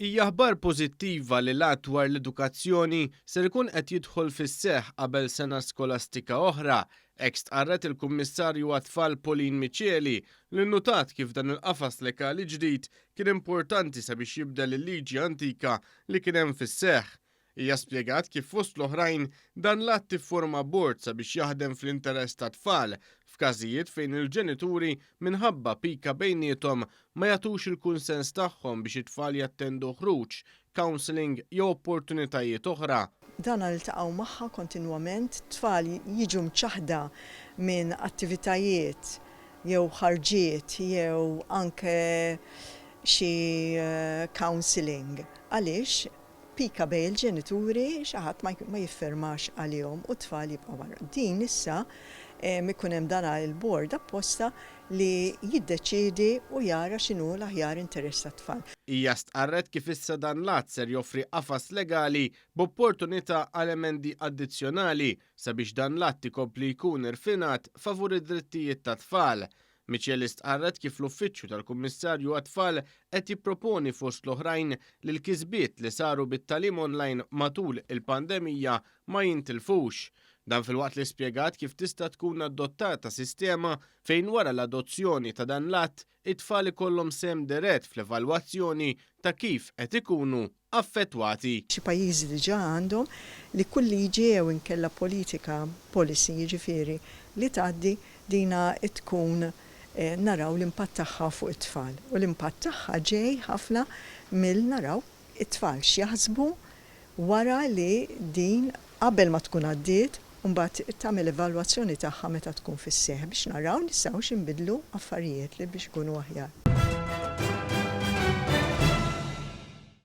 Hija aħbar pożittiva li l-att dwar l-edukazzjoni ser ikun qed jidħol fis-seħħ qabel sena skolastika oħra, hekk stqarret il-Kummissarju għat-Tfal Pauline Micheli li nnutat kif dan il-qafas legali ġdid kien importanti sabiex jibdel il-liġi antika li kien hemm fis-seħħ. Hija spjegat kif fost l-oħrajn dan l-att tifforma bord sabiex jaħdem fl-interess ta' tfal f'każijiet fejn il-ġenituri minħabba pika bejniethom ma jagħtux il-kunsens tagħhom biex it-tfal jattendu ħruġ, counselling jew opportunitajiet oħra. Dan iltaqgħu magħha kontinwament, tfal jiġu mċaħda minn attivitajiet jew ħarġiet jew anke xi counselling. Għaliex pika bej il-ġenituri xi ħadd ma jiffermax għalihom u t-tfal jibqgħu barra. Din issa ikun hemm dan il-bord apposta li jiddeċiedi u jara x'inhu l-aħjar interess tat-tfal. Hija stqarret kif issa dan l-att ser joffri qafas legali b'opportunità għal emendi addizzjonali sabiex dan l-att ikompli jkun irfinat favur id-drittijiet tat-tfal. Micheli stqarret kif l-uffiċċju tal-Kummissarju għat-Tfal qed jipproponi fost l-oħrajn li l-kisbiet li saru bit-tagħlim online matul il-pandemija ma jintilfux. Dan fil-waqt li spjegat kif tista' tkun adottata sistema fejn wara l-adozzjoni ta' dan l-att it-tfal ikollhom sem dirett fl-evalwazzjoni ta' kif qed ikunu affettwati. Xi pajjiżi diġà għandhom li kull liġi jew inkella policy jiġifieri li tgħaddi dina tkun naraw l-impatt tagħha fuq it-tfal. U l-impatt tagħha ġej ħafna mill-naraw it-tfal x'jaħsbu wara li din qabel ma tkun għaddiet u mbagħad tagħmel evalwazzjoni tagħha meta tkun fis-seħħ biex naraw nistgħu x'inbidlu affarijiet li biex ikunu aħjar.